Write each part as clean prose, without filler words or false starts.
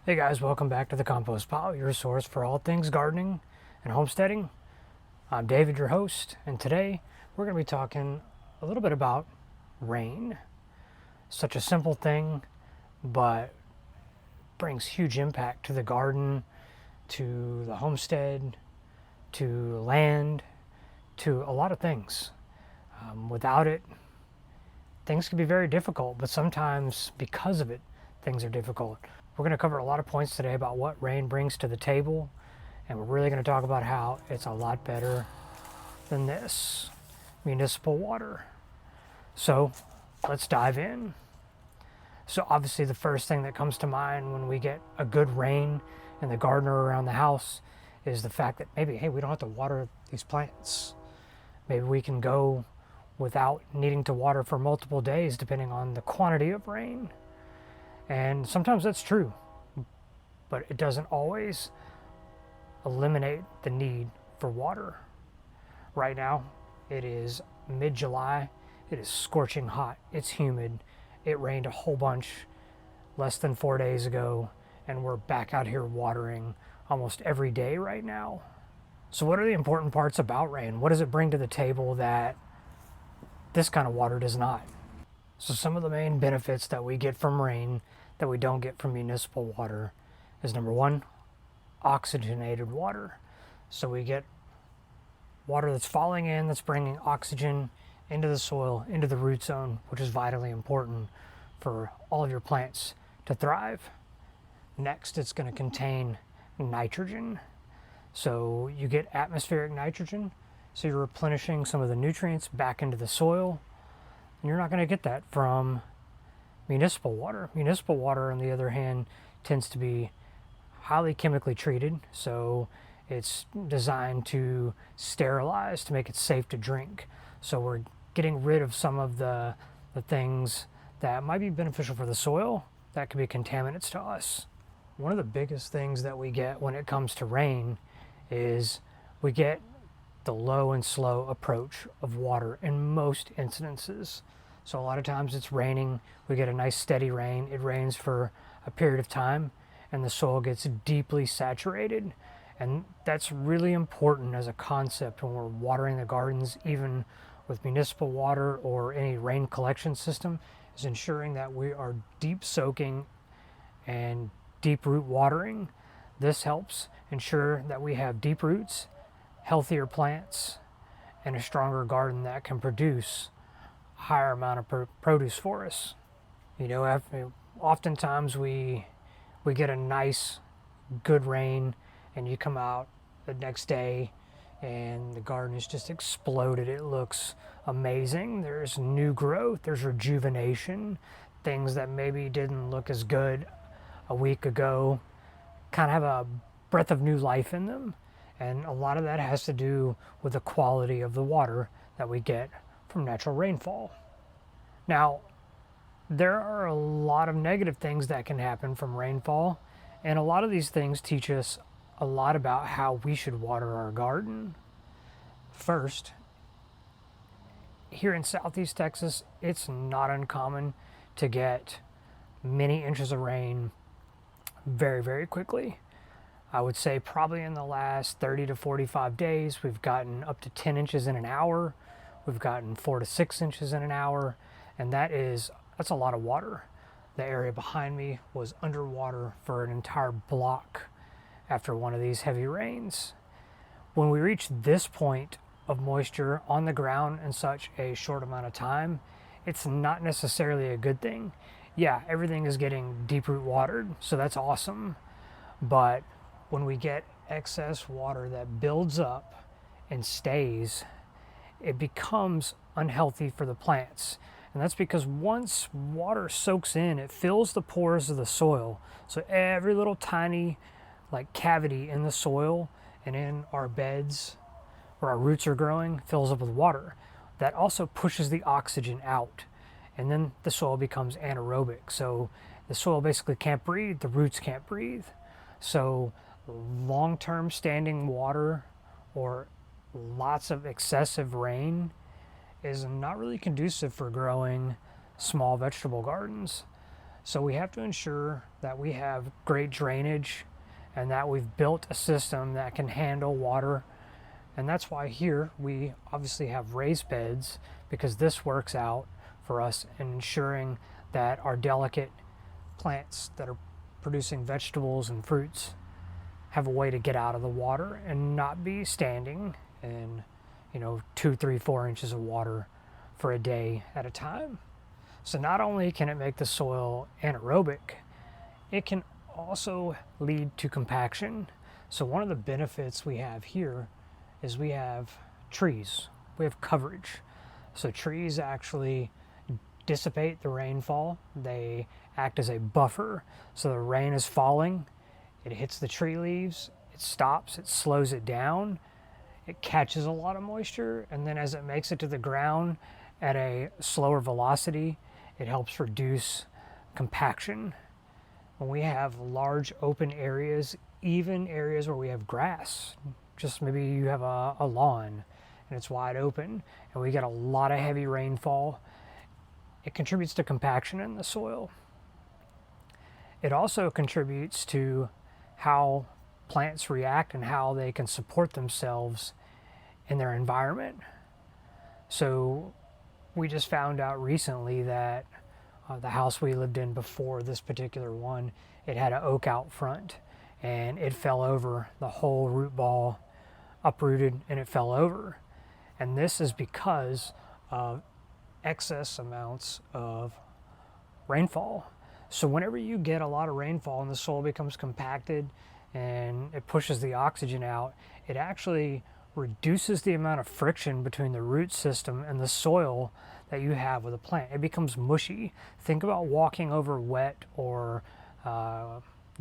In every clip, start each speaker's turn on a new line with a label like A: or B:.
A: Hey guys, welcome back to the Compost Pile, your source for all things gardening and homesteading. I'm David, your host, and today we're going to be talking a little bit about rain. Such a simple thing, but brings huge impact to the garden, to the homestead, to land, to a lot of things. Without it, things can be very difficult, but sometimes because of it, things are difficult. We're going to cover a lot of points today about what rain brings to the table, and we're really going to talk about how it's a lot better than this municipal water. So let's dive in. So obviously the first thing that comes to mind when we get a good rain in the garden or around the house is the fact that maybe, hey, we don't have to water these plants. Maybe we can go without needing to water for multiple days depending on the quantity of rain. And sometimes that's true, but it doesn't always eliminate the need for water. Right now, it is mid-July. It is scorching hot. It's humid. It rained a whole bunch less than 4 days ago, and we're back out here watering almost every day right now. So what are the important parts about rain? What does it bring to the table that this kind of water does not? So some of the main benefits that we get from rain that we don't get from municipal water is number one, oxygenated water. So we get water that's falling in, that's bringing oxygen into the soil, into the root zone, which is vitally important for all of your plants to thrive. Next, it's going to contain nitrogen. So you get atmospheric nitrogen, so you're replenishing some of the nutrients back into the soil, and you're not going to get that from municipal water. Municipal water, on the other hand, tends to be highly chemically treated, so it's designed to sterilize to make it safe to drink. So we're getting rid of some of the things that might be beneficial for the soil that could be contaminants to us. One of the biggest things that we get when it comes to rain is we get the low and slow approach of water in most instances. So a lot of times it's raining, we get a nice steady rain, it rains for a period of time, and the soil gets deeply saturated. And that's really important as a concept when we're watering the gardens, even with municipal water or any rain collection system, is ensuring that we are deep soaking and deep root watering. This helps ensure that we have deep roots, healthier plants, and a stronger garden that can produce a higher amount of produce for us. Oftentimes we get a nice, good rain, and you come out the next day and the garden is just exploded. It looks amazing. There's new growth, there's rejuvenation. Things that maybe didn't look as good a week ago kind of have a breath of new life in them. And a lot of that has to do with the quality of the water that we get from natural rainfall. Now, there are a lot of negative things that can happen from rainfall, and a lot of these things teach us a lot about how we should water our garden. First, here in Southeast Texas, it's not uncommon to get many inches of rain very, very quickly. I would say probably in the last 30 to 45 days, we've gotten up to 10 inches in an hour. We've gotten 4 to 6 inches in an hour, and that's a lot of water. The area behind me was underwater for an entire block after one of these heavy rains. When we reach this point of moisture on the ground in such a short amount of time, it's not necessarily a good thing. Yeah, everything is getting deep root watered, so that's awesome. But when we get excess water that builds up and stays, it becomes unhealthy for the plants. And that's because once water soaks in, it fills the pores of the soil. So every little tiny cavity in the soil and in our beds where our roots are growing fills up with water. That also pushes the oxygen out. And then the soil becomes anaerobic. So the soil basically can't breathe, the roots can't breathe. So long-term standing water or lots of excessive rain is not really conducive for growing small vegetable gardens. So we have to ensure that we have great drainage and that we've built a system that can handle water. And that's why here we obviously have raised beds, because this works out for us in ensuring that our delicate plants that are producing vegetables and fruits have a way to get out of the water and not be standing in 2, 3, 4 inches of water for a day at a time. So not only can it make the soil anaerobic, it can also lead to compaction. So one of the benefits we have here is we have trees, we have coverage. So trees actually dissipate the rainfall. They act as a buffer. So the rain is falling, it hits the tree leaves, it stops, it slows it down, it catches a lot of moisture, and then as it makes it to the ground at a slower velocity, it helps reduce compaction. When we have large open areas, even areas where we have grass, just maybe you have a lawn and it's wide open and we get a lot of heavy rainfall, it contributes to compaction in the soil. It also contributes to how plants react and how they can support themselves in their environment. So we just found out recently that the house we lived in before this particular one, it had an oak out front and it fell over. The whole root ball uprooted and it fell over. And this is because of excess amounts of rainfall. So whenever you get a lot of rainfall and the soil becomes compacted and it pushes the oxygen out, it actually reduces the amount of friction between the root system and the soil that you have with a plant. It becomes mushy. Think about walking over wet or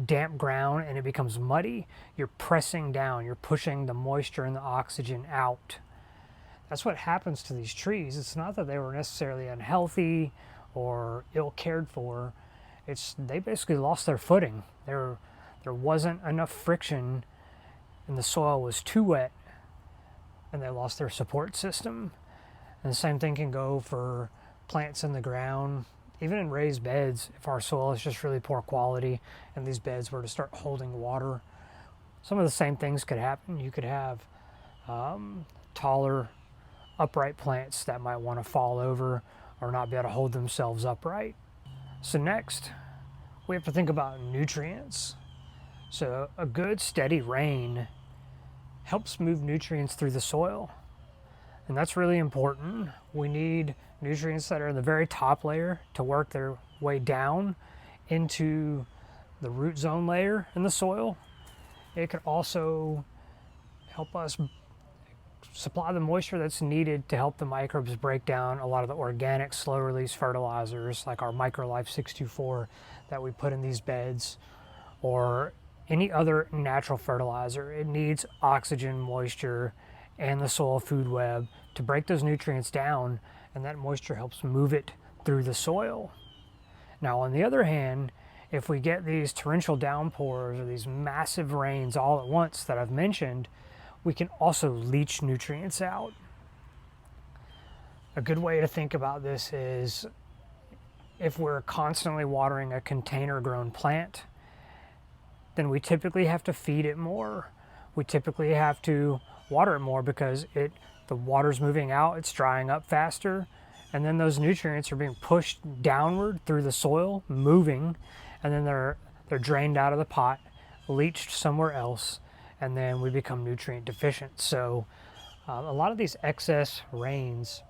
A: damp ground and it becomes muddy. You're pressing down, you're pushing the moisture and the oxygen out. That's what happens to these trees. It's not that they were necessarily unhealthy or ill cared for. They basically lost their footing. There wasn't enough friction and the soil was too wet and they lost their support system. And the same thing can go for plants in the ground. Even in raised beds, if our soil is just really poor quality and these beds were to start holding water, some of the same things could happen. You could have taller, upright plants that might want to fall over or not be able to hold themselves upright. So next, we have to think about nutrients. So a good steady rain helps move nutrients through the soil. And that's really important. We need nutrients that are in the very top layer to work their way down into the root zone layer in the soil. It could also help us supply the moisture that's needed to help the microbes break down a lot of the organic slow release fertilizers like our MicroLife 624 that we put in these beds, or any other natural fertilizer. It needs oxygen, moisture, and the soil food web to break those nutrients down, and that moisture helps move it through the soil. Now, on the other hand, if we get these torrential downpours or these massive rains all at once that I've mentioned, we can also leach nutrients out. A good way to think about this is if we're constantly watering a container-grown plant, then we typically have to feed it more. We typically have to water it more because the water's moving out, it's drying up faster, and then those nutrients are being pushed downward through the soil, moving, and then they're drained out of the pot, leached somewhere else, and then we become nutrient deficient. So a lot of these excess rains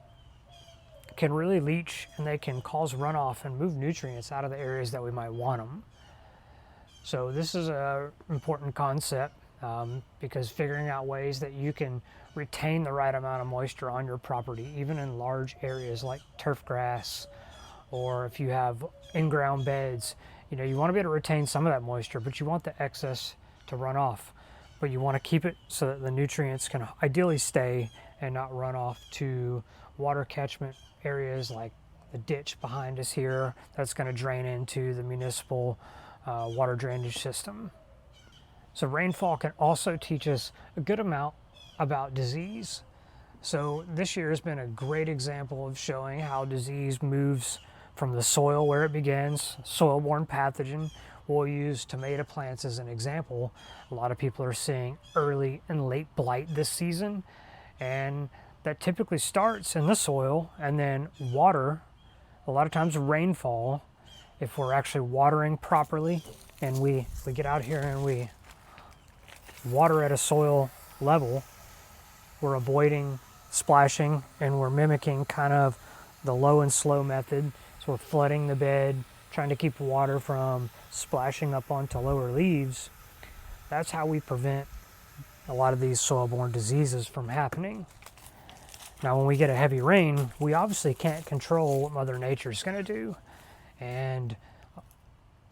A: can really leach, and they can cause runoff and move nutrients out of the areas that we might want them. So this is an important concept because figuring out ways that you can retain the right amount of moisture on your property, even in large areas like turf grass, or if you have in-ground beds, you want to be able to retain some of that moisture, but you want the excess to run off. But you want to keep it so that the nutrients can ideally stay and not run off to water catchment areas like the ditch behind us here that's going to drain into the municipal water drainage system. So rainfall can also teach us a good amount about disease. So this year has been a great example of showing how disease moves from the soil where it begins, soil-borne pathogen. We'll use tomato plants as an example. A lot of people are seeing early and late blight this season, and that typically starts in the soil, and then water, a lot of times rainfall, if we're actually watering properly and we get out here and we water at a soil level, we're avoiding splashing and we're mimicking kind of the low and slow method. So we're flooding the bed, trying to keep water from splashing up onto lower leaves. That's how we prevent a lot of these soil-borne diseases from happening. Now, when we get a heavy rain, we obviously can't control what Mother Nature's going to do. And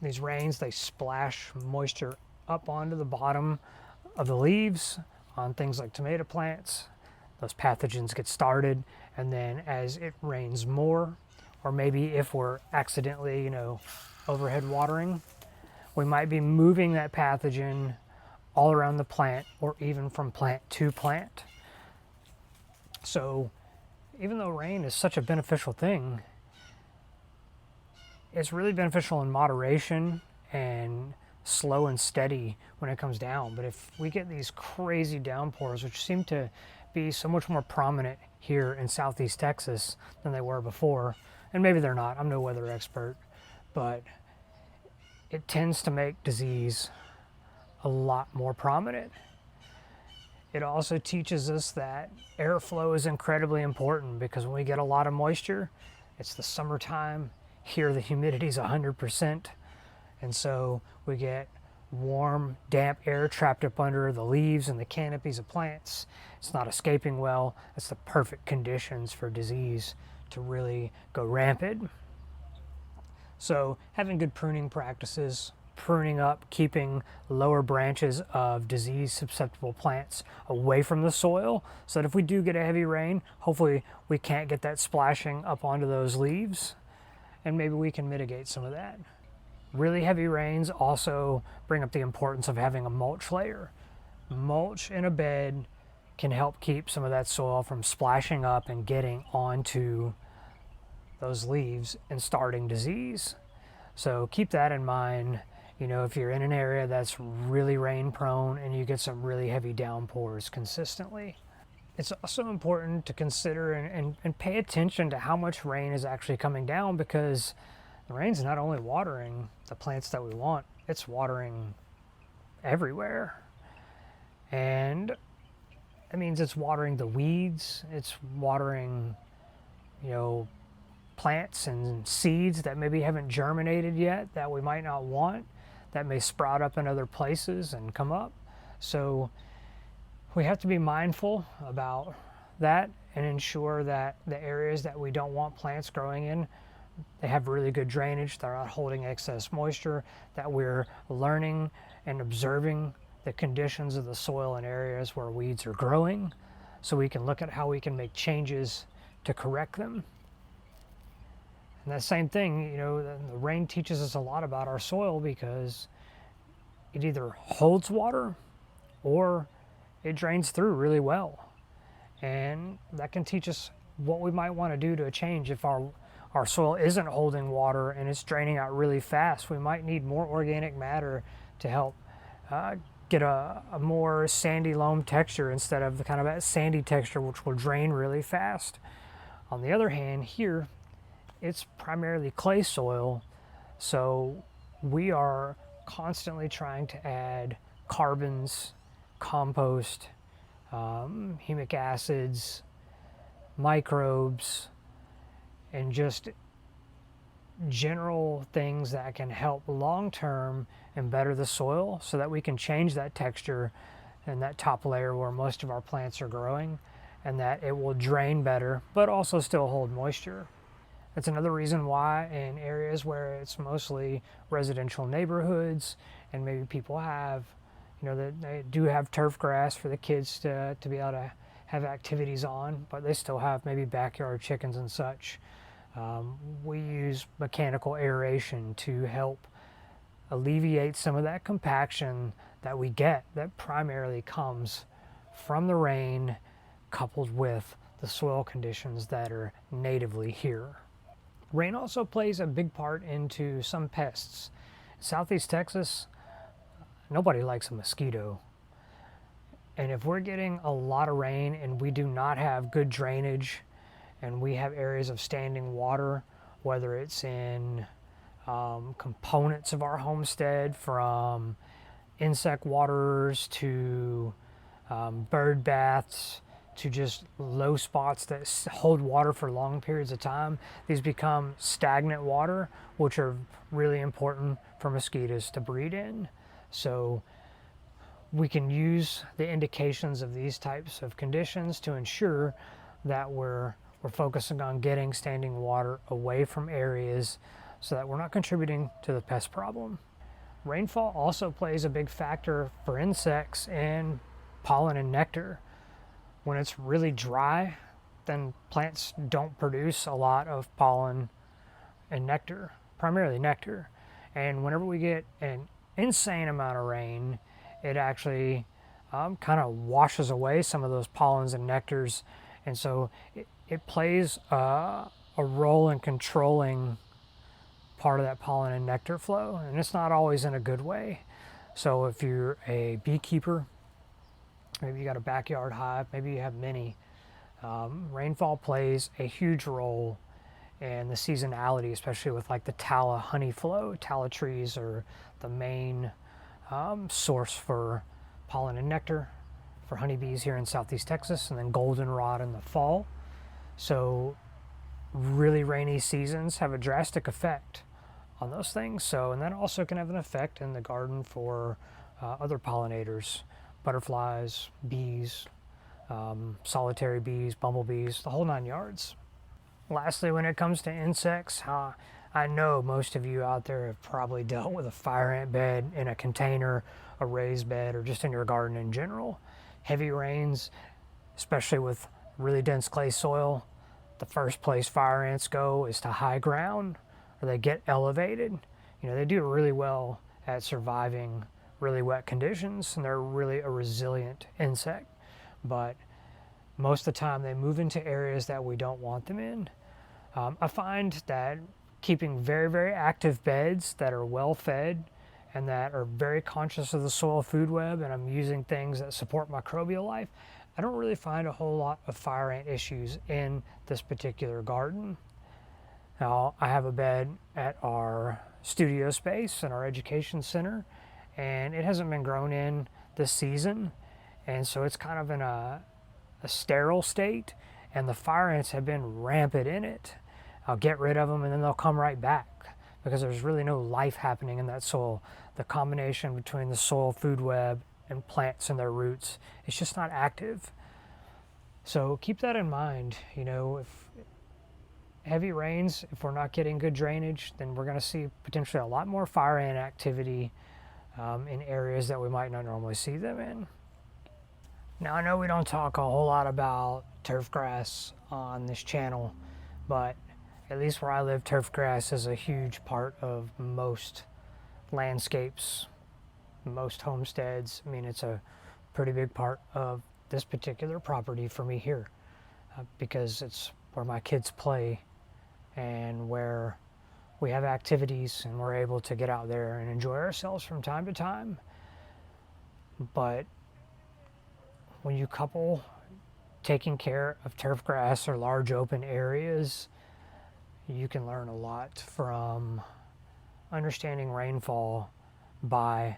A: these rains, they splash moisture up onto the bottom of the leaves on things like tomato plants. Those pathogens get started, and then as it rains more, or maybe if we're accidentally, overhead watering, we might be moving that pathogen all around the plant or even from plant to plant. So even though rain is such a beneficial thing, it's really beneficial in moderation and slow and steady when it comes down. But if we get these crazy downpours, which seem to be so much more prominent here in Southeast Texas than they were before, and maybe they're not, I'm no weather expert, but it tends to make disease a lot more prominent. It also teaches us that airflow is incredibly important, because when we get a lot of moisture, it's the summertime, here the humidity is 100%, and so we get warm, damp air trapped up under the leaves and the canopies of plants. It's not escaping well. It's the perfect conditions for disease to really go rampant. So having good pruning practices, pruning up, keeping lower branches of disease susceptible plants away from the soil, so that if we do get a heavy rain, hopefully we can't get that splashing up onto those leaves, and maybe we can mitigate some of that. Really heavy rains also bring up the importance of having a mulch layer. Mulch in a bed can help keep some of that soil from splashing up and getting onto those leaves and starting disease. So keep that in mind. If you're in an area that's really rain prone and you get some really heavy downpours consistently. It's also important to consider and pay attention to how much rain is actually coming down, because the rain's not only watering the plants that we want, it's watering everywhere. And that means it's watering the weeds, it's watering, plants and seeds that maybe haven't germinated yet, that we might not want, that may sprout up in other places and come up. So we have to be mindful about that and ensure that the areas that we don't want plants growing in, they have really good drainage, they're not holding excess moisture, that we're learning and observing the conditions of the soil in areas where weeds are growing, so we can look at how we can make changes to correct them. And that same thing, the rain teaches us a lot about our soil, because it either holds water or it drains through really well. And that can teach us what we might want to do to change. If our soil isn't holding water and it's draining out really fast, we might need more organic matter to help get a more sandy loam texture instead of the kind of that sandy texture which will drain really fast. On the other hand, here it's primarily clay soil, so we are constantly trying to add carbons, compost, humic acids, microbes, and just general things that can help long-term and better the soil, so that we can change that texture and that top layer where most of our plants are growing, and that it will drain better but also still hold moisture. That's another reason why in areas where it's mostly residential neighborhoods and maybe people have, they do have turf grass for the kids to be able to have activities on, but they still have maybe backyard chickens and such. We use mechanical aeration to help alleviate some of that compaction that we get that primarily comes from the rain, coupled with the soil conditions that are natively here. Rain also plays a big part into some pests. Southeast Texas, nobody likes a mosquito. And if we're getting a lot of rain and we do not have good drainage and we have areas of standing water, whether it's in components of our homestead, from insect waters to bird baths to just low spots that hold water for long periods of time, these become stagnant water, which are really important for mosquitoes to breed in. So we can use the indications of these types of conditions to ensure that we're focusing on getting standing water away from areas so that we're not contributing to the pest problem. Rainfall also plays a big factor for insects in pollen and nectar. When it's really dry, then plants don't produce a lot of pollen and nectar, primarily nectar. And whenever we get an insane amount of rain, it actually kind of washes away some of those pollens and nectars. And so it plays a role in controlling part of that pollen and nectar flow. And it's not always in a good way. So if you're a beekeeper, maybe you got a backyard hive, maybe you have many, rainfall plays a huge role in the seasonality, especially with like the tala honey flow. Tala trees are the main source for pollen and nectar for honeybees here in Southeast Texas, and then goldenrod in the fall. So really rainy seasons have a drastic effect on those things. So, and that also can have an effect in the garden for other pollinators, butterflies, bees, solitary bees, bumblebees, the whole 9 yards. Lastly, when it comes to insects, I know most of you out there have probably dealt with a fire ant bed in a container, a raised bed, or just in your garden in general. Heavy rains, especially with really dense clay soil, the first place fire ants go is to high ground, or they get elevated. You know, they do really well at surviving really wet conditions, and they're really a resilient insect. But most of the time they move into areas that we don't want them in. I find that keeping very, very active beds that are well fed and that are very conscious of the soil food web, and I'm using things that support microbial life, I don't really find a whole lot of fire ant issues in this particular garden. Now, I have a bed at our studio space in our education center, and it hasn't been grown in this season, and so it's kind of in a sterile state, and the fire ants have been rampant in it. I'll get rid of them and then they'll come right back because there's really no life happening in that soil. The combination between the soil food web and plants and their roots, it's just not active. So keep that in mind. You know, if heavy rains, if we're not getting good drainage, then we're going to see potentially a lot more fire ant activity in areas that we might not normally see them in. Now, I know we don't talk a whole lot about turf grass on this channel, but at least where I live, turf grass is a huge part of most landscapes, most homesteads. I mean, it's a pretty big part of this particular property for me here because it's where my kids play and where we have activities and we're able to get out there and enjoy ourselves from time to time. But when you couple taking care of turf grass or large open areas, you can learn a lot from understanding rainfall by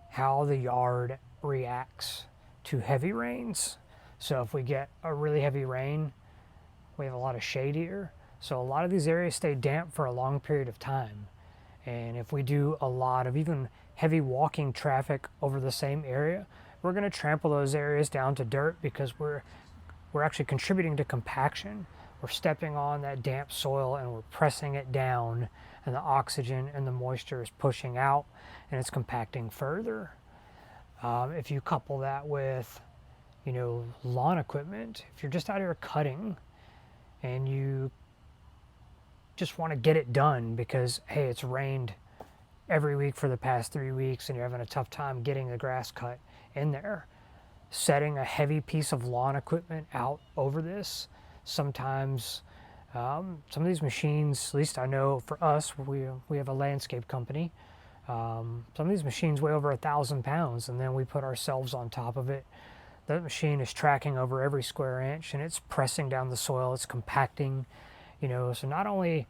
A: how the yard reacts to heavy rains. So if we get a really heavy rain, we have a lot of shade here. So a lot of these areas stay damp for a long period of time. And if we do a lot of even heavy walking traffic over the same area, we're going to trample those areas down to dirt because we're actually contributing to compaction. We're stepping on that damp soil and we're pressing it down, and the oxygen and the moisture is pushing out and it's compacting further. If you couple that with, you know, lawn equipment, if you're just out here cutting and you just want to get it done because, hey, it's rained every week for the past 3 weeks and you're having a tough time getting the grass cut in there, setting a heavy piece of lawn equipment out over this, sometimes Some of these machines, at least I know for us, we have a landscape company. Some of these machines weigh over 1,000 pounds, and then we put ourselves on top of it. That machine is tracking over every square inch, and it's pressing down the soil, it's compacting, so not only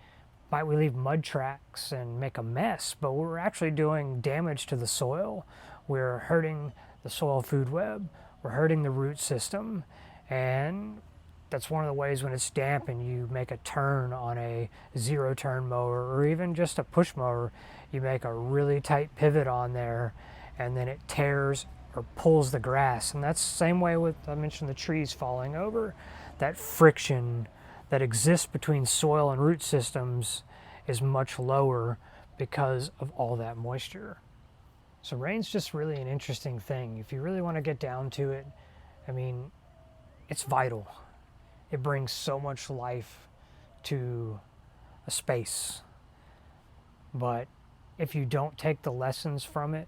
A: might we leave mud tracks and make a mess, but we're actually doing damage to the soil. We're hurting the soil food web, we're hurting the root system, and that's one of the ways when it's damp and you make a turn on a zero turn mower or even just a push mower, you make a really tight pivot on there and then it tears or pulls the grass. And that's the same way with, I mentioned the trees falling over. That friction that exists between soil and root systems is much lower because of all that moisture. So rain's just really an interesting thing. If you really want to get down to it, it's vital. It brings so much life to a space. But if you don't take the lessons from it,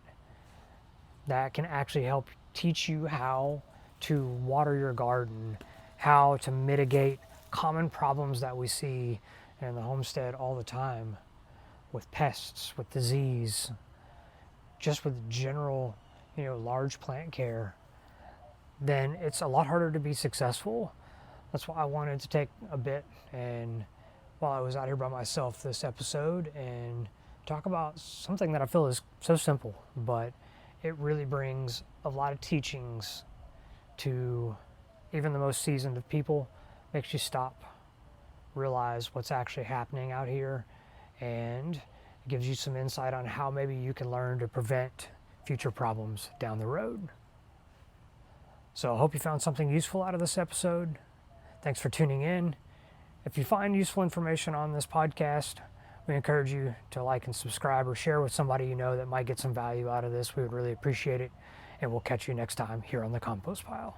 A: that can actually help teach you how to water your garden, how to mitigate common problems that we see in the homestead all the time with pests, with disease, just with general, large plant care, then it's a lot harder to be successful. That's why I wanted to take a bit and while I was out here by myself this episode and talk about something that I feel is so simple, but it really brings a lot of teachings to even the most seasoned of people, makes you stop, realize what's actually happening out here, and it gives you some insight on how maybe you can learn to prevent future problems down the road. So I hope you found something useful out of this episode. Thanks for tuning in. If you find useful information on this podcast, we encourage you to like and subscribe or share with somebody you know that might get some value out of this. We would really appreciate it. And we'll catch you next time here on the Compost Pile.